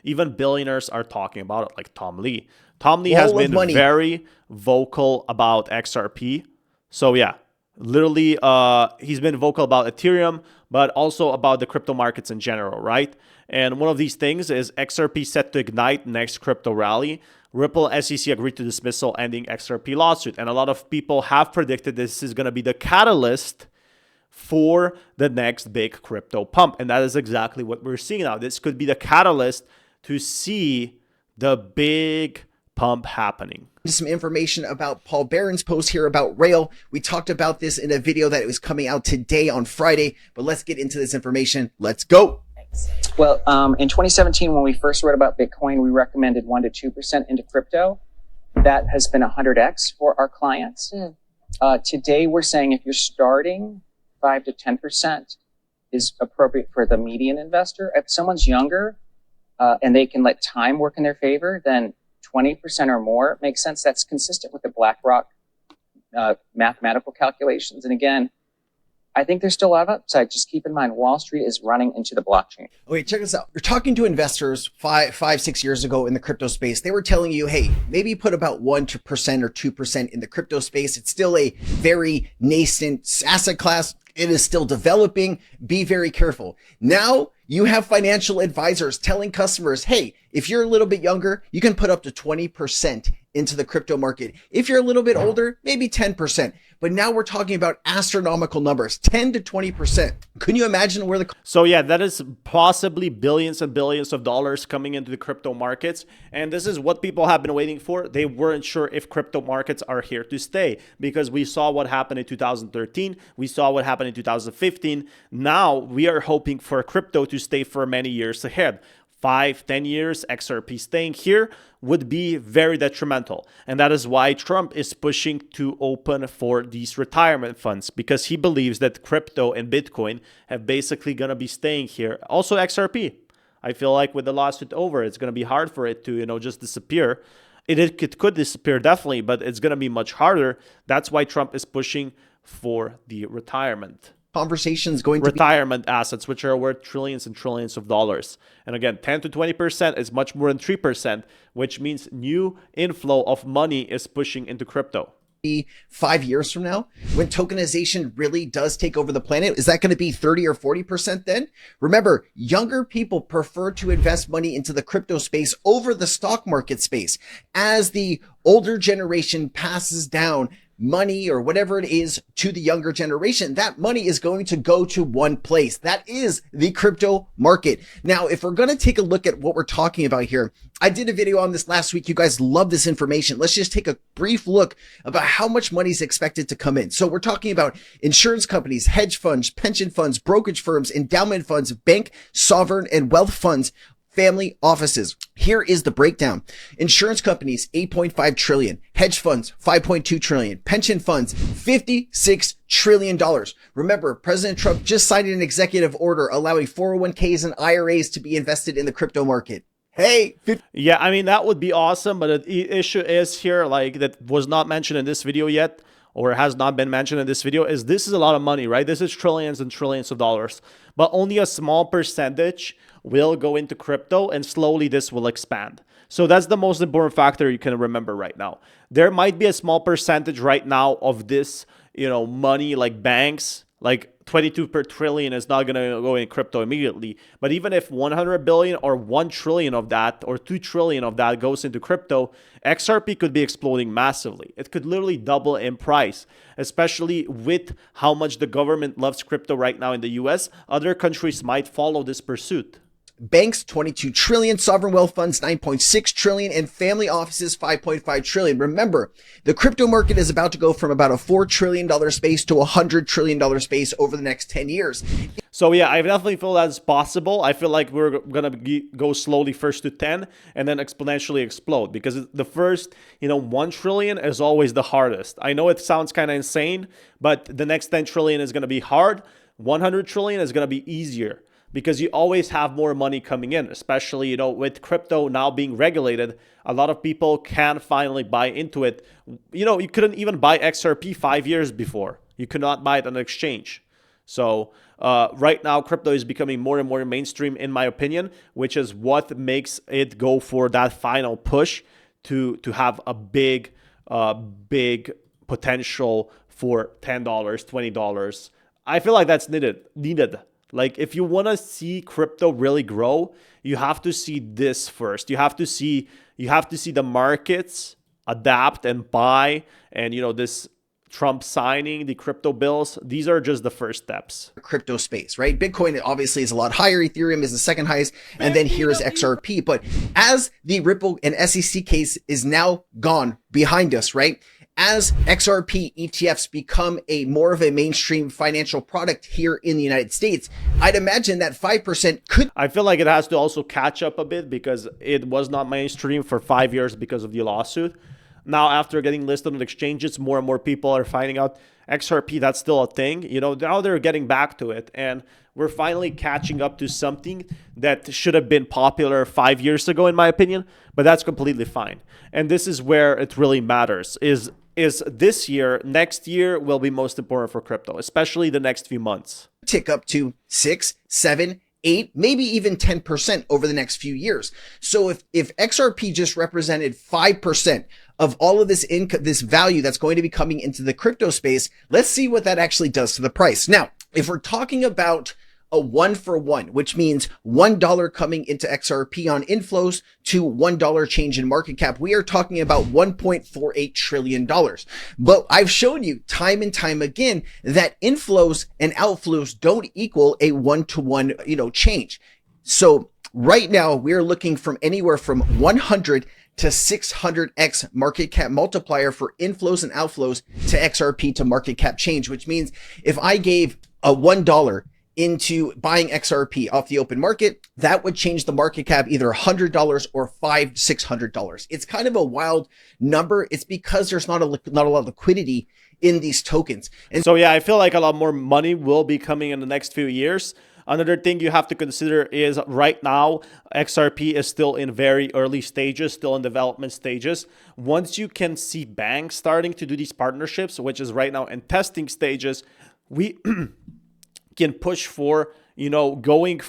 Even billionaires are talking about it, like Tom Lee. Tom Lee has Wall of been money. very vocal about XRP. So yeah, literally, he's been vocal about Ethereum, but also about the crypto markets in general, right? And one of these things is XRP set to ignite next crypto rally. Ripple SEC agreed to dismissal, ending XRP lawsuit. And a lot of people have predicted this is going to be the catalyst for the next big crypto pump. And that is exactly what we're seeing now. This could be the catalyst to see the big pump happening. Some information about Paul Barron's post here about Rail. We talked about this in a video that was coming out today on Friday, but let's get into this information. Let's go. Well, in 2017, when we first read about Bitcoin, we recommended 1 to 2% into crypto. That has been 100x for our clients. Today, we're saying if you're starting, 5 to 10% is appropriate for the median investor. If someone's younger and they can let time work in their favor, then 20% or more makes sense. That's consistent with the BlackRock mathematical calculations. And again, I think there's still a lot of upside. Just keep in mind, Wall Street is running into the blockchain. Okay, check this out. You're talking to investors 6 years ago in the crypto space. They were telling you, hey, maybe put about 1% or 2% in the crypto space. It's still a very nascent asset class. It is still developing. Be very careful. Now you have financial advisors telling customers, hey, if you're a little bit younger, you can put up to 20% into the crypto market. If you're a little bit older, maybe 10%. But now we're talking about astronomical numbers, 10 to 20%. Can you imagine where the... So yeah, that is possibly billions and billions of dollars coming into the crypto markets. And this is what people have been waiting for. They weren't sure if crypto markets are here to stay because we saw what happened in 2013. We saw what happened in 2015. Now we are hoping for crypto to stay for many years ahead. 5-10 years, XRP staying here would be very detrimental. And that is why Trump is pushing to open for these retirement funds, because he believes that crypto and Bitcoin have basically going to be staying here. Also XRP. I feel like with the lawsuit over, it's going to be hard for it to, just disappear. It could disappear definitely, but it's going to be much harder. That's why Trump is pushing for the retirement. Conversation's going to retirement assets, which are worth trillions and trillions of dollars. And again, 10 to 20% is much more than 3%, which means new inflow of money is pushing into crypto. 5 years from now, when tokenization really does take over the planet, is that going to be 30 or 40% then? Remember, younger people prefer to invest money into the crypto space over the stock market space. As the older generation passes down money or whatever it is to the younger generation, that money is going to go to one place. That is the crypto market. Now, if we're going to take a look at what we're talking about here, I did a video on this last week. You guys love this information. Let's just take a brief look about how much money is expected to come in. So we're talking about insurance companies, hedge funds, pension funds, brokerage firms, endowment funds, bank, sovereign, and wealth funds, family offices. Here is the breakdown. Insurance companies, 8.5 trillion. Hedge funds, 5.2 trillion. Pension funds, $56 trillion. Remember, President Trump just signed an executive order allowing 401ks and IRAs to be invested in the crypto market. Hey. Yeah, I mean, that would be awesome. But the issue is here, like that was not mentioned in this video yet, or has not been mentioned in this video, is this is a lot of money, right? This is trillions and trillions of dollars, but only a small percentage will go into crypto, and slowly this will expand. So that's the most important factor you can remember right now. There might be a small percentage right now of this, money, like banks, like 22 per trillion is not going to go in crypto immediately. But even if 100 billion or 1 trillion of that or 2 trillion of that goes into crypto, XRP could be exploding massively. It could literally double in price, especially with how much the government loves crypto right now in the US. Other countries might follow this pursuit. Banks, 22 trillion, sovereign wealth funds, 9.6 trillion, and family offices, 5.5 trillion. Remember, the crypto market is about to go from about a $4 trillion space to a $100 trillion space over the next 10 years. So yeah, I definitely feel that's possible. I feel like we're going to go slowly first to 10 and then exponentially explode, because the first, 1 trillion is always the hardest. I know it sounds kind of insane, but the next 10 trillion is going to be hard. 100 trillion is going to be easier, because you always have more money coming in, especially, with crypto now being regulated. A lot of people can finally buy into it. You couldn't even buy XRP 5 years before. You could not buy it on an exchange. So right now, crypto is becoming more and more mainstream, in my opinion, which is what makes it go for that final push to have a big potential for $10, $20. I feel like that's needed. Like, if you want to see crypto really grow, you have to see this first. You have to see the markets adapt and buy, and this Trump signing the crypto bills. These are just the first steps. Crypto space, right? Bitcoin obviously is a lot higher. Ethereum is the second highest. And then here is XRP. But as the Ripple and SEC case is now gone behind us, right? As XRP ETFs become more of a mainstream financial product here in the United States, I'd imagine that 5% could. I feel like it has to also catch up a bit because it was not mainstream for 5 years because of the lawsuit. Now, after getting listed on exchanges, more and more people are finding out XRP, that's still a thing. Now they're getting back to it. And we're finally catching up to something that should have been popular 5 years ago, in my opinion. But that's completely fine. And this is where it really matters, is this year, next year will be most important for crypto, especially the next few months. Tick up to 6, 7, 8, maybe even 10% over the next few years. So if XRP just represented 5% of all of this income, this value that's going to be coming into the crypto space, let's see what that actually does to the price. Now, if we're talking about a 1-for-1, which means $1 coming into XRP on inflows to $1 change in market cap, we are talking about $1.48 trillion. But I've shown you time and time again that inflows and outflows don't equal a 1-to-1, change. So right now we're looking from anywhere from 100 to 600x market cap multiplier for inflows and outflows to XRP to market cap change, which means if I gave a $1 into buying XRP off the open market, that would change the market cap either $100 or $600. It's kind of a wild number. It's because there's not a lot of liquidity in these tokens. And so, yeah, I feel like a lot more money will be coming in the next few years. Another thing you have to consider is right now, XRP is still in very early stages, still in development stages. Once you can see banks starting to do these partnerships, which is right now in testing stages, we can push for, going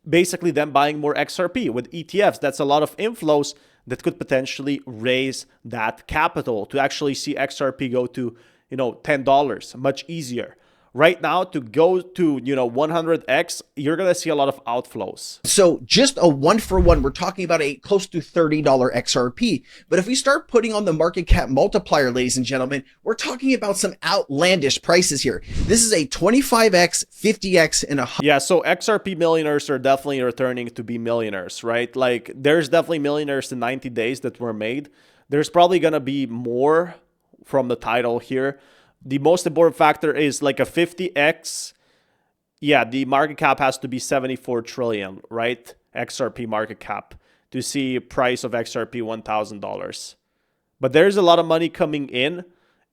basically them buying more XRP with ETFs. That's a lot of inflows that could potentially raise that capital to actually see XRP go to, $10, much easier. Right now, to go to, 100x, you're going to see a lot of outflows. So just a 1-for-1, we're talking about a close to $30 XRP. But if we start putting on the market cap multiplier, ladies and gentlemen, we're talking about some outlandish prices here. This is a 25x, 50x, and a... Yeah, so XRP millionaires are definitely returning to be millionaires, right? Like, there's definitely millionaires in 90 days that were made. There's probably going to be more from the title here. The most important factor is like a 50x. Yeah, the market cap has to be 74 trillion, right? XRP market cap to see price of XRP $1,000. But there's a lot of money coming in,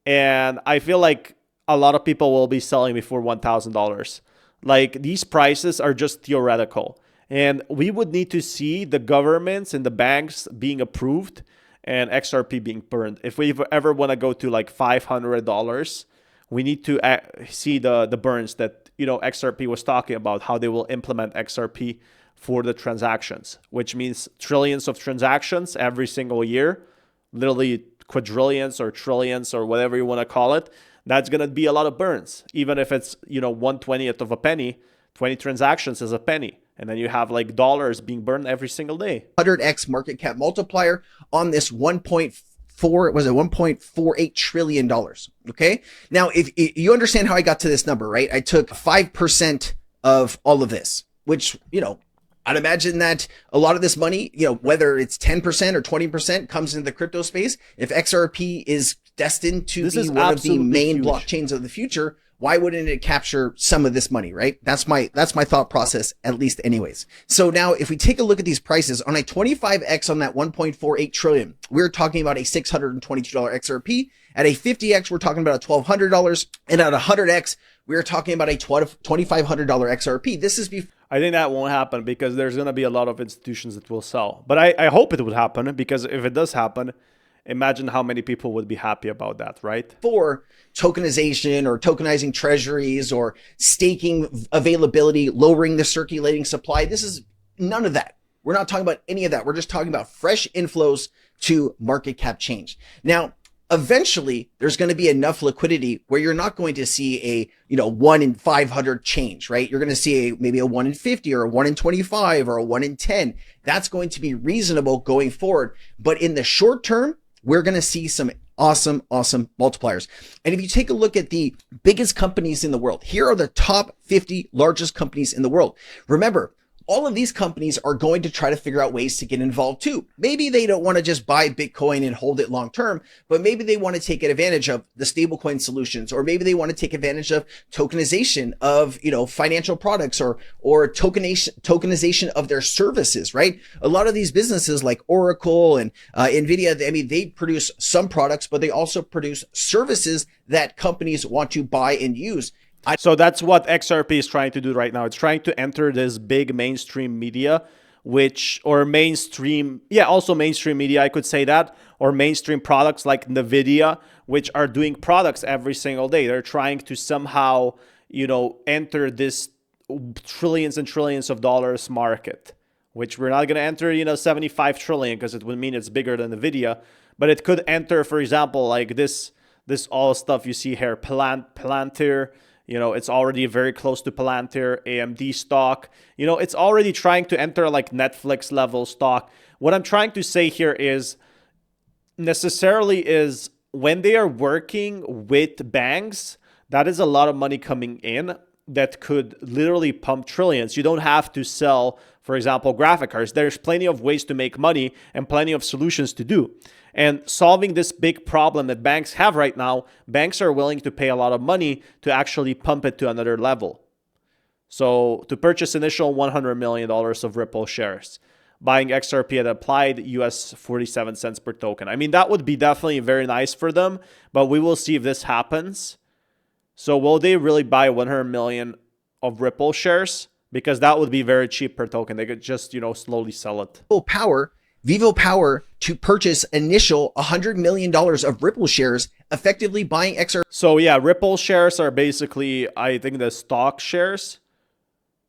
and I feel like a lot of people will be selling before $1,000. Like, these prices are just theoretical, and we would need to see the governments and the banks being approved and XRP being burned. If we ever want to go to like $500, we need to see the burns that XRP was talking about, how they will implement XRP for the transactions, which means trillions of transactions every single year, literally quadrillions or trillions or whatever you want to call it. That's going to be a lot of burns, even if it's 1/20th of a penny. 20 transactions is a penny. And then you have like dollars being burned every single day. 100x market cap multiplier on this $1.48 trillion. Okay. Now, if you understand how I got to this number, right? I took 5% of all of this, which, I'd imagine that a lot of this money, whether it's 10% or 20% comes into the crypto space. If XRP is destined to be one of the main blockchains of the future, why wouldn't it capture some of this money, right? That's my thought process, at least anyways. So now if we take a look at these prices on a 25x on that 1.48 trillion, we're talking about a $622 XRP. At a 50x, we're talking about $1,200. And at 100x, we're talking about a $2,500 XRP. This is before. I think that won't happen because there's going to be a lot of institutions that will sell. But I hope it would happen, because if it does happen, imagine how many people would be happy about that, right? For tokenization or tokenizing treasuries or staking availability, lowering the circulating supply. This is none of that. We're not talking about any of that. We're just talking about fresh inflows to market cap change. Now, eventually there's going to be enough liquidity where you're not going to see a, 1 in 500 change, right? You're going to see maybe a 1 in 50 or a 1 in 25 or a 1 in 10. That's going to be reasonable going forward. But in the short term, we're going to see some awesome multipliers. And if you take a look at the biggest companies in the world, here are the top 50 largest companies in the world. Remember, all of these companies are going to try to figure out ways to get involved too. Maybe they don't want to just buy Bitcoin and hold it long term, but maybe they want to take advantage of the stablecoin solutions, or maybe they want to take advantage of tokenization of, financial products or tokenization of their services, right? A lot of these businesses like Oracle and Nvidia, they produce some products, but they also produce services that companies want to buy and use. So that's what XRP is trying to do right now. It's trying to enter this big mainstream media, mainstream media, I could say that, or mainstream products like NVIDIA, which are doing products every single day. They're trying to somehow, enter this trillions and trillions of dollars market, which we're not going to enter, 75 trillion, because it would mean it's bigger than NVIDIA, but it could enter, for example, like this all stuff you see here, Palantir. It's already very close to Palantir, AMD stock. It's already trying to enter like Netflix level stock. What I'm trying to say here is when they are working with banks, that is a lot of money coming in that could literally pump trillions. You don't have to sell, for example, graphic cards. There's plenty of ways to make money and plenty of solutions to do. And solving this big problem that banks have right now, banks are willing to pay a lot of money to actually pump it to another level. So to purchase initial $100 million of Ripple shares, buying XRP at applied US 47 cents per token. That would be definitely very nice for them, but we will see if this happens. So will they really buy 100 million of Ripple shares? Because that would be very cheap per token. They could just, slowly sell it. Vivo Power to purchase initial $100 million of Ripple shares, effectively buying XRP. So yeah, Ripple shares are basically, I think, the stock shares.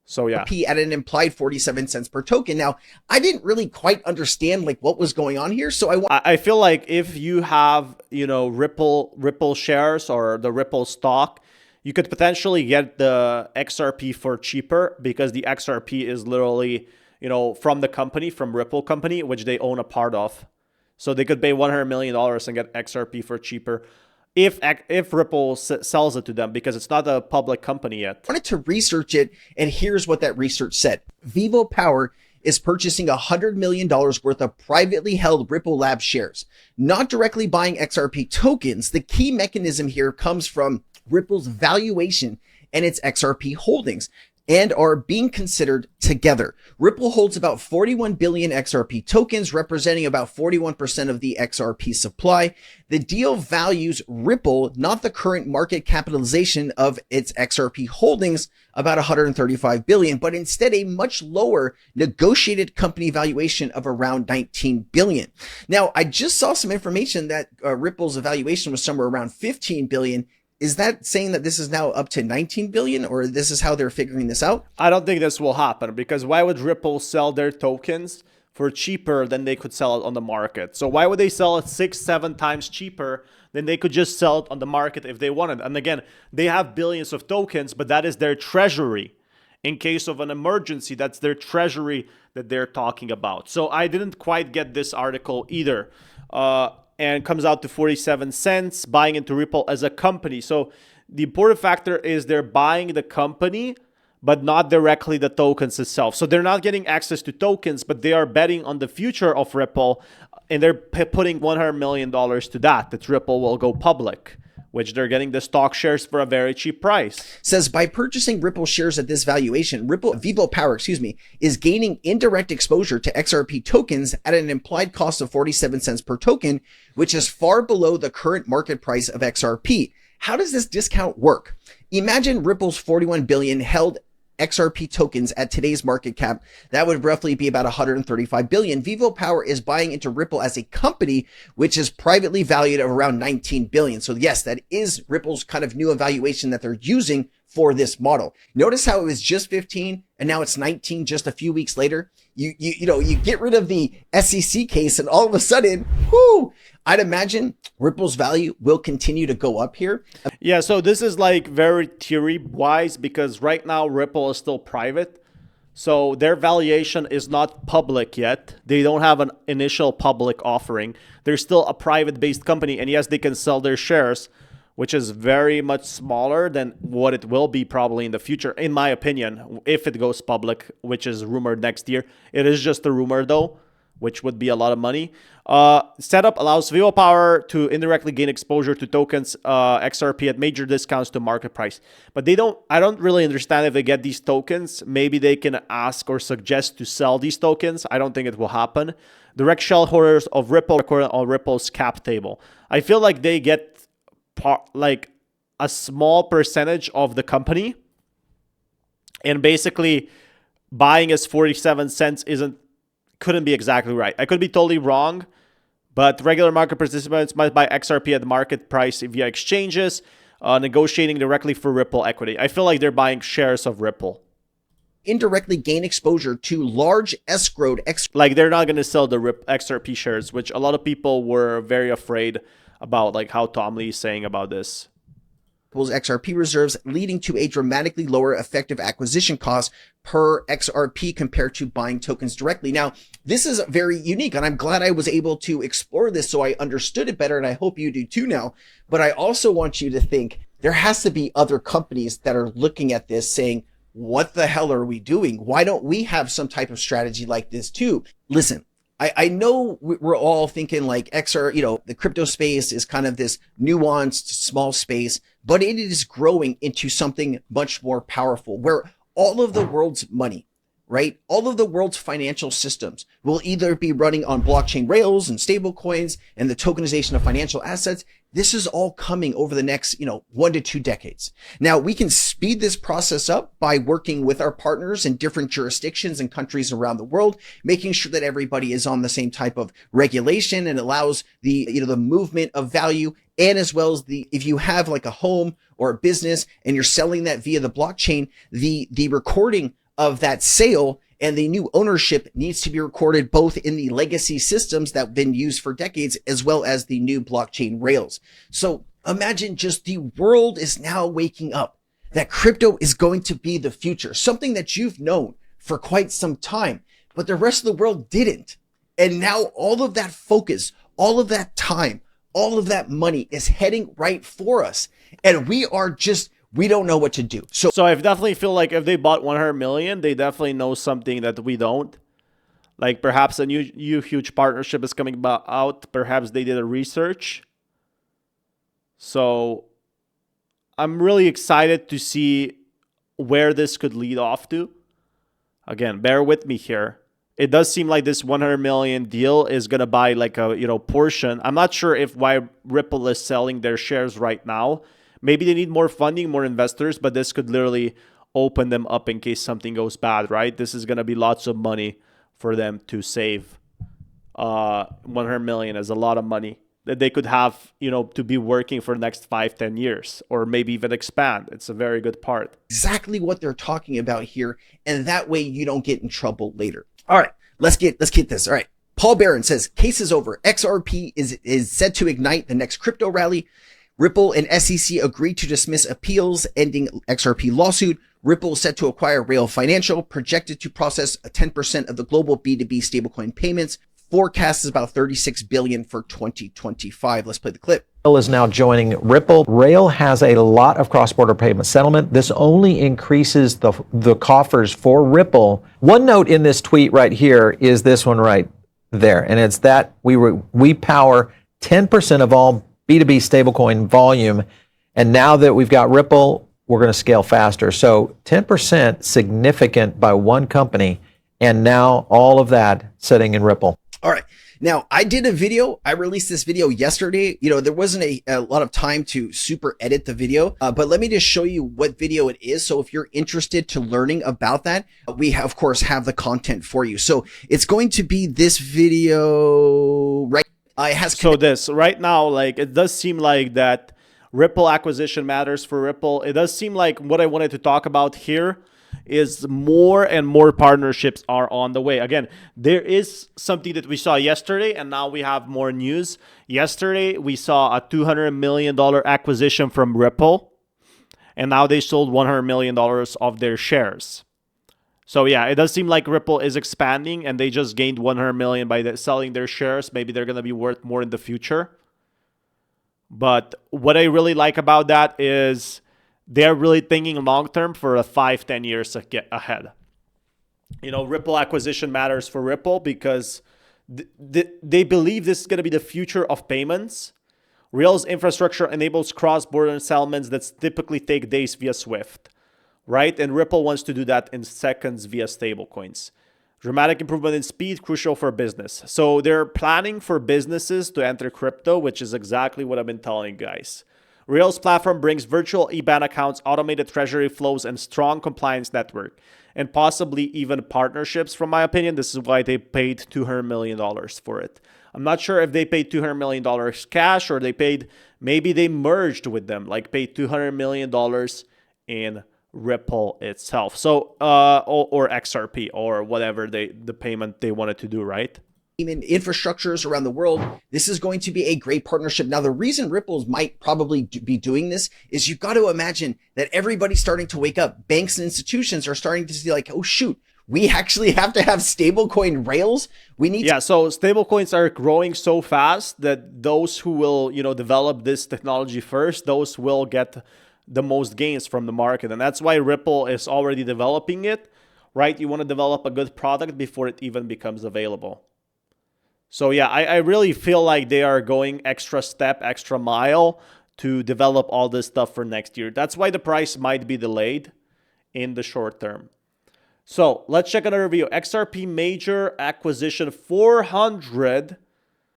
So yeah, at an implied 47 cents per token. Now, I didn't really quite understand what was going on here. So I feel like if you have, Ripple shares or the Ripple stock, you could potentially get the XRP for cheaper, because the XRP is literally, from the company, from Ripple company, which they own a part of. So they could pay $100 million and get XRP for cheaper if Ripple sells it to them, because it's not a public company yet. I wanted to research it, and here's what that research said. Vivo Power is purchasing $100 million worth of privately held Ripple Labs shares, not directly buying XRP tokens. The key mechanism here comes from Ripple's valuation and its XRP holdings, and are being considered together. Ripple holds about 41 billion XRP tokens, representing about 41% of the XRP supply. The deal values Ripple, not the current market capitalization of its XRP holdings, about 135 billion, but instead a much lower negotiated company valuation of around 19 billion. Now, I just saw some information that Ripple's valuation was somewhere around 15 billion. Is that saying that this is now up to 19 billion, or this is how they're figuring this out? I don't think this will happen, because why would Ripple sell their tokens for cheaper than they could sell it on the market? So why would they sell it 6-7 times cheaper than they could just sell it on the market if they wanted? And again, they have billions of tokens, but that is their treasury. In case of an emergency, that's their treasury that they're talking about. So I didn't quite get this article either. And comes out to 47 cents, buying into Ripple as a company. So the important factor is they're buying the company, but not directly the tokens itself. So they're not getting access to tokens, but they are betting on the future of Ripple, and they're putting $100 million to that Ripple will go public, which they're getting the stock shares for a very cheap price. Says by purchasing Ripple shares at this valuation, Vivo Power, is gaining indirect exposure to XRP tokens at an implied cost of 47 cents per token, which is far below the current market price of XRP. How does this discount work? Imagine Ripple's 41 billion held XRP tokens at today's market cap, that would roughly be about 135 billion. Vivo Power is buying into Ripple as a company, which is privately valued at around 19 billion. So yes, that is Ripple's kind of new evaluation that they're using for this model. Notice how it was just 15 and now it's 19 just a few weeks later. You get rid of the SEC case and all of a sudden, I'd imagine Ripple's value will continue to go up here. Yeah, so this is like very theory wise because right now Ripple is still private. So their valuation is not public yet. They don't have an initial public offering. They're still a private based company. And yes, they can sell their shares, which is very much smaller than what it will be probably in the future, in my opinion, if it goes public, which is rumored next year. It is just a rumor though, which would be a lot of money. Setup allows Vivo Power to indirectly gain exposure to tokens XRP at major discounts to market price. But I don't really understand if they get these tokens. Maybe they can ask or suggest to sell these tokens. I don't think it will happen. Direct shareholders of Ripple recorded on Ripple's cap table. I feel like they get like a small percentage of the company, and basically buying as 47 cents couldn't be exactly right. I could be totally wrong, but regular market participants might buy XRP at the market price via exchanges, negotiating directly for Ripple equity. I feel like they're buying shares of Ripple. Indirectly gain exposure to large escrowed like they're not going to sell the XRP shares, which a lot of people were very afraid about, like how Tom Lee is saying about this. XRP reserves, leading to a dramatically lower effective acquisition cost per XRP compared to buying tokens directly. Now, this is very unique, and I'm glad I was able to explore this so I understood it better, and I hope you do too now. But I also want you to think there has to be other companies that are looking at this saying, what the hell are we doing? Why don't we have some type of strategy like this too? Listen, I know we're all thinking like the crypto space is kind of this nuanced small space, but it is growing into something much more powerful where all of the world's money, right? All of the world's financial systems will either be running on blockchain rails and stable coins and the tokenization of financial assets. This is all coming over the next, 1 to 2 decades. Now we can speed this process up by working with our partners in different jurisdictions and countries around the world, making sure that everybody is on the same type of regulation and allows the movement of value. And as well as if you have like a home or a business and you're selling that via the blockchain, the recording of that sale and the new ownership needs to be recorded both in the legacy systems that have been used for decades, as well as the new blockchain rails. So imagine just the world is now waking up that crypto is going to be the future, something that you've known for quite some time, but the rest of the world didn't. And now all of that focus, all of that time, all of that money is heading right for us. And we don't know what to do. So I definitely feel like if they bought 100 million, they definitely know something that we don't. Like perhaps a new huge partnership is coming out. Perhaps they did a research. So I'm really excited to see where this could lead off to. Again, bear with me here. It does seem like this 100 million deal is going to buy like a portion. I'm not sure why Ripple is selling their shares right now. Maybe they need more funding, more investors, but this could literally open them up in case something goes bad, right? This is going to be lots of money for them to save. 100 million is a lot of money that they could have, to be working for the next 5-10 years, or maybe even expand. It's a very good part. Exactly what they're talking about here. And that way you don't get in trouble later. All right, let's get this. All right. Paul Barron says, case is over. XRP is set to ignite the next crypto rally. Ripple and SEC agreed to dismiss appeals ending XRP lawsuit. Ripple set to acquire Rail Financial, projected to process 10% of the global B2B stablecoin payments. Forecast is about 36 billion for 2025. Let's play the clip. Rail is now joining Ripple. Rail has a lot of cross-border payment settlement. This only increases the coffers for Ripple. One note in this tweet right here is this one right there, and it's that we power 10% of all B2B stablecoin volume, and now that we've got Ripple, we're going to scale faster. So 10% significant by one company, and now all of that sitting in Ripple. All right. Now, I did a video. I released this video yesterday. You know, there wasn't a lot of time to super edit the video, but let me just show you what video it is. So if you're interested to learning about that, we of course have the content for you. So it's going to be this video, right? It has So this right now, like it does seem like that Ripple acquisition matters for Ripple. It does seem like what I wanted to talk about here is more and more partnerships are on the way. Again, there is something that we saw yesterday, and now we have more news. Yesterday, we saw a $200 million acquisition from Ripple, and now they sold $100 million of their shares. So yeah, it does seem like Ripple is expanding, and they just gained $100 million by selling their shares. Maybe they're going to be worth more in the future. But what I really like about that is they're really thinking long-term for a 5-10 years ahead. You know, Ripple acquisition matters for Ripple because they believe this is going to be the future of payments. Rails infrastructure enables cross-border settlements that typically take days via Swift, right? And Ripple wants to do that in seconds via stablecoins. Dramatic improvement in speed, crucial for business. So they're planning for businesses to enter crypto, which is exactly what I've been telling you guys. Rails platform brings virtual IBAN accounts, automated treasury flows, and strong compliance network, and possibly even partnerships, from my opinion. This is why they paid $200 million for it. I'm not sure if they paid $200 million cash or maybe they merged with them, like paid $200 million in Ripple itself. So, or XRP or whatever the payment they wanted to do, right? In infrastructures around the world, this is going to be a great partnership. Now, the reason Ripples might probably be doing this is you've got to imagine that everybody's starting to wake up. Banks and institutions are starting to see like, oh, shoot, we actually have to have stablecoin rails. We need so stablecoins are growing so fast that those who will, develop this technology first, those will get the most gains from the market. And that's why Ripple is already developing it, right? You want to develop a good product before it even becomes available. So yeah, I really feel like they are going extra step, extra mile to develop all this stuff for next year. That's why the price might be delayed in the short term. So let's check another video. XRP major acquisition, $400